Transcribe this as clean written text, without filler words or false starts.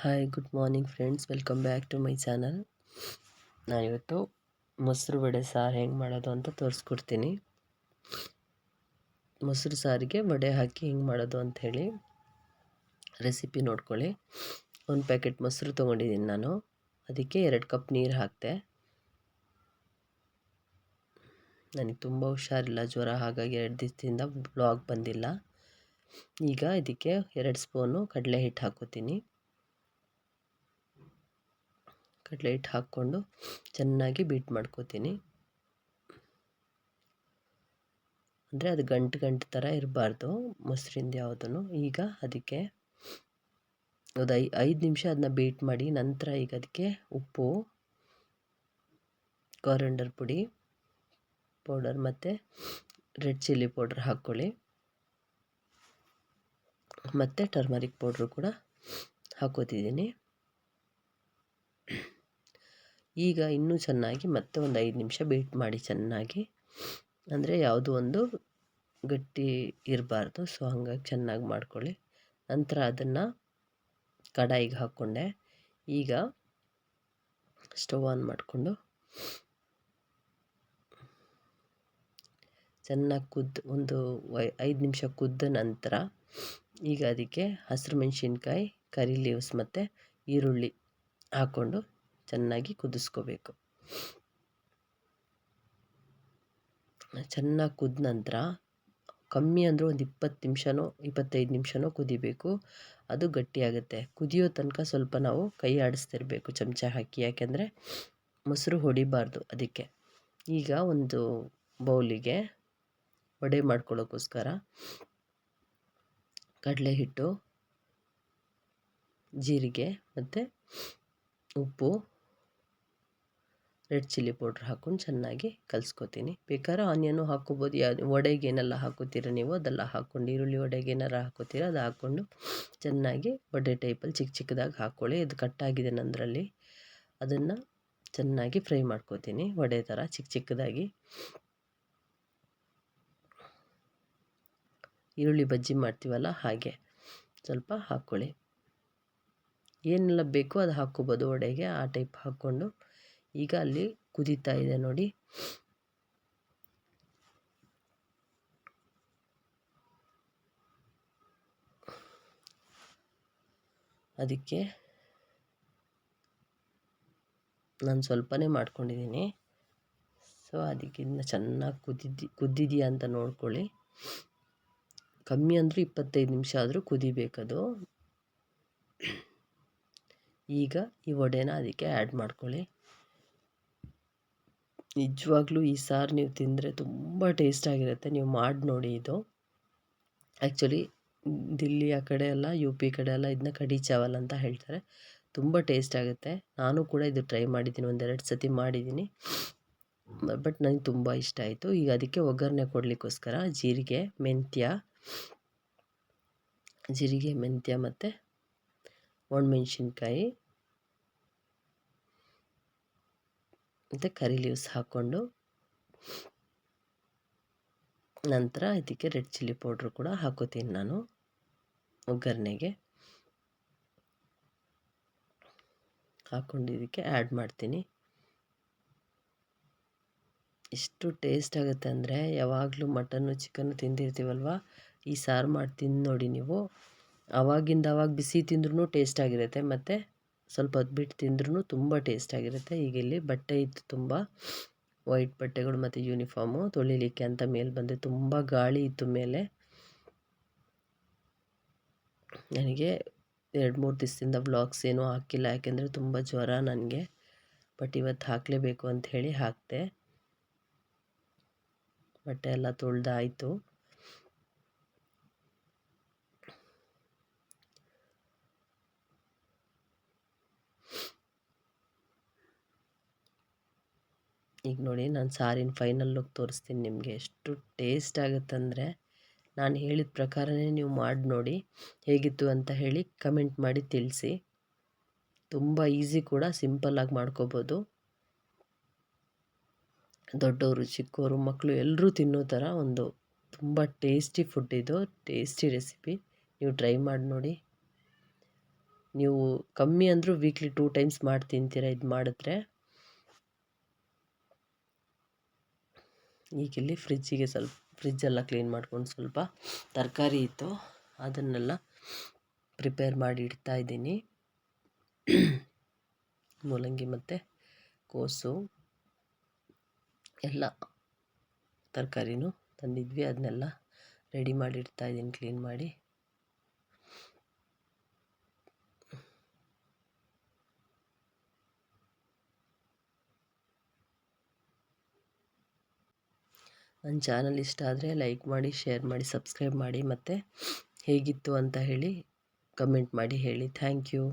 Hi, good morning friends. Welcome back to my channel. ನಾನಿವತ್ತು ಮೊಸರು ವಡೆ ಸಾರು ಹೆಂಗೆ ಮಾಡೋದು ಅಂತ ತೋರಿಸ್ಕೊಡ್ತೀನಿ. ಮೊಸರು ಸಾರಿಗೆ ವಡೆ ಹಾಕಿ ಹೆಂಗೆ ಮಾಡೋದು ಅಂಥೇಳಿ ರೆಸಿಪಿ ನೋಡ್ಕೊಳ್ಳಿ. ಒಂದು ಪ್ಯಾಕೆಟ್ ಮೊಸರು ತೊಗೊಂಡಿದ್ದೀನಿ ನಾನು. ಅದಕ್ಕೆ 2 ಕಪ್ ನೀರು ಹಾಕಿದೆ. ನನಗೆ ತುಂಬ ಹುಷಾರಿಲ್ಲ, ಜ್ವರ, ಹಾಗಾಗಿ 2 ದಿವಸದಿಂದ ಬ್ಲಾಗ್ ಬಂದಿಲ್ಲ. ಈಗ ಇದಕ್ಕೆ 2 ಸ್ಪೂನು ಕಡಲೆ ಹಿಟ್ಟು ಹಾಕೋತೀನಿ. ಕಡಲೆ ಹಿಟ್ಟು ಹಾಕ್ಕೊಂಡು ಚೆನ್ನಾಗಿ ಬೀಟ್ ಮಾಡ್ಕೋತೀನಿ. ಅಂದರೆ ಅದು ಗಂಟು ಥರ ಇರಬಾರ್ದು ಮೊಸರಿಂದ ಯಾವುದೂ. ಈಗ ಅದಕ್ಕೆ ಒಂದು 5 ನಿಮಿಷ ಅದನ್ನ ಬೀಟ್ ಮಾಡಿ, ನಂತರ ಈಗ ಅದಕ್ಕೆ ಉಪ್ಪು, ಕೊರಿಯಾಂಡರ್ ಪೌಡರ್ ಮತ್ತು ರೆಡ್ ಚಿಲ್ಲಿ ಪೌಡರ್ ಹಾಕ್ಕೊಳ್ಳಿ. ಮತ್ತು ಟರ್ಮರಿಕ್ ಪೌಡ್ರು ಕೂಡ ಹಾಕೋತಿದ್ದೀನಿ. ಈಗ ಇನ್ನೂ ಚೆನ್ನಾಗಿ ಮತ್ತೆ ಒಂದು 5 ನಿಮಿಷ ಬೀಟ್ ಮಾಡಿ ಚೆನ್ನಾಗಿ. ಅಂದರೆ ಯಾವುದೋ ಒಂದು ಗಟ್ಟಿ ಇರಬಾರ್ದು, ಸೊ ಹಾಗಾಗಿ ಚೆನ್ನಾಗಿ ಮಾಡ್ಕೊಳ್ಳಿ. ನಂತರ ಅದನ್ನು ಕಡಾಯಿಗೆ ಹಾಕ್ಕೊಂಡೆ. ಈಗ ಸ್ಟವ್ ಆನ್ ಮಾಡಿಕೊಂಡು ಚೆನ್ನಾಗಿ ಒಂದು 5 ನಿಮಿಷ ಕುದ್ದ ನಂತರ ಈಗ ಅದಕ್ಕೆ ಹಸಿರು ಮೆಣಸಿನ್ಕಾಯಿ, ಕರಿ ಲೀವ್ಸ್ ಮತ್ತು ಈರುಳ್ಳಿ ಹಾಕ್ಕೊಂಡು ಚೆನ್ನಾಗಿ ಕುದಿಸ್ಕೋಬೇಕು. ಚೆನ್ನಾಗಿ ಕುದ್ದ ನಂತರ ಕಮ್ಮಿ ಅಂದರೂ ಒಂದು 20 ನಿಮಿಷನೋ 25 ನಿಮಿಷನೋ ಕುದಿಬೇಕು. ಅದು ಗಟ್ಟಿಯಾಗುತ್ತೆ. ಕುದಿಯೋ ತನಕ ಸ್ವಲ್ಪ ನಾವು ಕೈ ಆಡಿಸ್ತಿರ್ಬೇಕು ಚಮಚ ಹಾಕಿ, ಯಾಕೆಂದರೆ ಮೊಸರು ಹೊಡಿಬಾರ್ದು ಅದಕ್ಕೆ. ಈಗ ಒಂದು ಬೌಲಿಗೆ ವಡೆ ಮಾಡ್ಕೊಳ್ಳೋಕ್ಕೋಸ್ಕರ ಕಡಲೆ ಹಿಟ್ಟು, ಜೀರಿಗೆ ಮತ್ತು ಉಪ್ಪು, ರೆಡ್ ಚಿಲ್ಲಿ ಪೌಡ್ರ್ ಹಾಕ್ಕೊಂಡು ಚೆನ್ನಾಗಿ ಕಲಿಸ್ಕೊತೀನಿ. ಬೇಕಾದ್ರೆ ಆನಿಯನ್ನು ಹಾಕ್ಕೋಬೋದು. ವಡೆಗೆ ಏನೆಲ್ಲ ಹಾಕೋತೀರ ನೀವು ಅದೆಲ್ಲ ಹಾಕ್ಕೊಂಡು, ಈರುಳ್ಳಿ ವಡೆಗೆ ಏನಾರು ಹಾಕೋತೀರ ಅದು ಹಾಕ್ಕೊಂಡು ಚೆನ್ನಾಗಿ ವಡೆ ಟೈಪಲ್ಲಿ ಚಿಕ್ಕ ಚಿಕ್ಕದಾಗಿ ಹಾಕ್ಕೊಳ್ಳಿ. ಇದು ಕಟ್ಟಾಗಿದೆ ನಂದರಲ್ಲಿ. ಅದನ್ನು ಚೆನ್ನಾಗಿ ಫ್ರೈ ಮಾಡ್ಕೋತೀನಿ ವಡೆ ಥರ ಚಿಕ್ಕ ಚಿಕ್ಕದಾಗಿ. ಈರುಳ್ಳಿ ಬಜ್ಜಿ ಮಾಡ್ತೀವಲ್ಲ ಹಾಗೆ ಸ್ವಲ್ಪ ಹಾಕ್ಕೊಳ್ಳಿ. ಏನೆಲ್ಲ ಬೇಕೋ ಅದು ಹಾಕ್ಕೋಬೋದು ವಡೆಗೆ, ಆ ಟೈಪ್ ಹಾಕ್ಕೊಂಡು. ಈಗ ಅಲ್ಲಿ ಕುದೀತಾ ಇದೆ ನೋಡಿ. ಅದಕ್ಕೆ ನಾನು ಸ್ವಲ್ಪನೇ ಮಾಡ್ಕೊಂಡಿದ್ದೀನಿ. ಸೊ ಅದಕ್ಕೆ ಇದನ್ನ ಚೆನ್ನಾಗಿ ಕುದ್ದಿದೆಯಾ ಅಂತ ನೋಡ್ಕೊಳ್ಳಿ. ಕಮ್ಮಿ ಅಂದರೂ 25 ನಿಮಿಷ ಆದರೂ ಕುದಿಬೇಕದು. ಈಗ ಈ ವಡೆನ ಅದಕ್ಕೆ ಆ್ಯಡ್ ಮಾಡ್ಕೊಳ್ಳಿ. ನಿಜವಾಗ್ಲೂ ಈ ಸಾರು ನೀವು ತಿಂದರೆ ತುಂಬ ಟೇಸ್ಟಾಗಿರುತ್ತೆ. ನೀವು ಮಾಡಿ ನೋಡಿ. ಇದು ಆ್ಯಕ್ಚುಲಿ ದಿಲ್ಲಿ ಆ ಕಡೆ ಎಲ್ಲ, UP ಕಡೆ ಎಲ್ಲ ಇದನ್ನ ಕಡಿ ಚಾವಲ್ ಅಂತ ಹೇಳ್ತಾರೆ. ತುಂಬ ಟೇಸ್ಟ್ ಆಗುತ್ತೆ. ನಾನು ಕೂಡ ಇದು ಟ್ರೈ ಮಾಡಿದ್ದೀನಿ, 1-2 ಸತಿ ಮಾಡಿದ್ದೀನಿ. ಬಟ್ ನನಗೆ ತುಂಬ ಇಷ್ಟ ಆಯಿತು. ಈಗ ಅದಕ್ಕೆ ಒಗ್ಗರಣೆ ಕೊಡಲಿಕ್ಕೋಸ್ಕರ ಜೀರಿಗೆ, ಮೆಂತ್ಯ ಮತ್ತು ಒಣಮೆಣ್ಸಿನ್ಕಾಯಿ ಮತ್ತು ಕರಿ ಲೀವ್ಸ್ ಹಾಕ್ಕೊಂಡು, ನಂತರ ಇದಕ್ಕೆ ರೆಡ್ ಚಿಲ್ಲಿ ಪೌಡ್ರು ಕೂಡ ಹಾಕೋತೀನಿ ನಾನು ಒಗ್ಗರಣೆಗೆ. ಹಾಕ್ಕೊಂಡು ಇದಕ್ಕೆ ಆ್ಯಡ್ ಮಾಡ್ತೀನಿ. ಎಷ್ಟು ಟೇಸ್ಟ್ ಆಗುತ್ತೆ ಅಂದರೆ, ಯಾವಾಗಲೂ ಮಟನ್ನು ಚಿಕನ್ನು ತಿಂದಿರ್ತೀವಲ್ವ, ಈ ಸಾರು ಮಾಡಿ ತಿಂದು ನೋಡಿ ನೀವು. ಆವಾಗ ಬಿಸಿ ತಿಂದ್ರೂ ಟೇಸ್ಟಾಗಿರುತ್ತೆ, ಮತ್ತು ಸ್ವಲ್ಪ ಹೊತ್ತು ಬಿಟ್ಟು ತಿಂದ್ರೂ ತುಂಬ ಟೇಸ್ಟಾಗಿರುತ್ತೆ. ಈಗ ಇಲ್ಲಿ ಬಟ್ಟೆ ಇತ್ತು, ತುಂಬ ವೈಟ್ ಬಟ್ಟೆಗಳು ಮತ್ತು ಯೂನಿಫಾರ್ಮು ತೊಳಿಲಿಕ್ಕೆ ಅಂತ ಮೇಲೆ ಬಂದೆ. ತುಂಬ ಗಾಳಿ ಇತ್ತು ಮೇಲೆ. ನನಗೆ 2-3 ದಿವಸದಿಂದ ವ್ಲಾಗ್ಸ್ ಏನೂ ಹಾಕಿಲ್ಲ, ಯಾಕೆಂದರೆ ತುಂಬ ಜ್ವರ ನನಗೆ. ಬಟ್ ಇವತ್ತು ಹಾಕಲೇಬೇಕು ಅಂಥೇಳಿ ಹಾಕಿದೆ. ಬಟ್ಟೆ ಎಲ್ಲ ತೊಳೆದಾಯಿತು. ಈಗ ನೋಡಿ, ನಾನು ಸಾರಿನ ಫೈನಲ್ ಲುಕ್ ತೋರಿಸ್ತೀನಿ ನಿಮಗೆ. ಎಷ್ಟು ಟೇಸ್ಟ್ ಆಗುತ್ತಂದರೆ, ನಾನು ಹೇಳಿದ ಪ್ರಕಾರನೇ ನೀವು ಮಾಡಿ ನೋಡಿ. ಹೇಗಿತ್ತು ಅಂತ ಹೇಳಿ ಕಮೆಂಟ್ ಮಾಡಿ ತಿಳಿಸಿ. ತುಂಬ ಈಸಿ ಕೂಡ, ಸಿಂಪಲ್ಲಾಗಿ ಮಾಡ್ಕೋಬೋದು. ದೊಡ್ಡವರು, ಚಿಕ್ಕವರು, ಮಕ್ಕಳು ಎಲ್ಲರೂ ತಿನ್ನೋ ಥರ ಒಂದು ತುಂಬ ಟೇಸ್ಟಿ ಫುಡ್ ಇದು. Tasty recipe. ನೀವು ಟ್ರೈ ಮಾಡಿ ನೋಡಿ. ನೀವು ಕಮ್ಮಿ ಅಂದರೂ ವೀಕ್ಲಿ 2 ಟೈಮ್ಸ್ ಮಾಡಿ ತಿಂತೀರ ಇದು ಮಾಡಿದ್ರೆ. ಈಗಿಲ್ಲಿ ಫ್ರಿಜ್ಜೆಲ್ಲ ಕ್ಲೀನ್ ಮಾಡ್ಕೊಂಡು ಸ್ವಲ್ಪ ತರಕಾರಿ ಇತ್ತು, ಅದನ್ನೆಲ್ಲ ಪ್ರಿಪೇರ್ ಮಾಡಿ ಇಡ್ತಾ ಇದ್ದೀನಿ. ಮೂಲಂಗಿ ಮತ್ತು ಕೋಸು ಎಲ್ಲ ತರಕಾರಿನೂ ತಂದಿದ್ವಿ, ಅದನ್ನೆಲ್ಲ ರೆಡಿ ಮಾಡಿ ಇಡ್ತಾ ಇದ್ದೀನಿ ಕ್ಲೀನ್ ಮಾಡಿ. ನನ್ನ ಚಾನಲ್ ಇಷ್ಟ ಆದರೆ ಲೈಕ್ ಮಾಡಿ, ಶೇರ್ ಮಾಡಿ, ಸಬ್ಸ್ಕ್ರೈಬ್ ಮಾಡಿ, ಮತ್ತು ಹೇಗಿತ್ತು ಅಂತ ಹೇಳಿ ಕಮೆಂಟ್ ಮಾಡಿ ಹೇಳಿ. Thank you.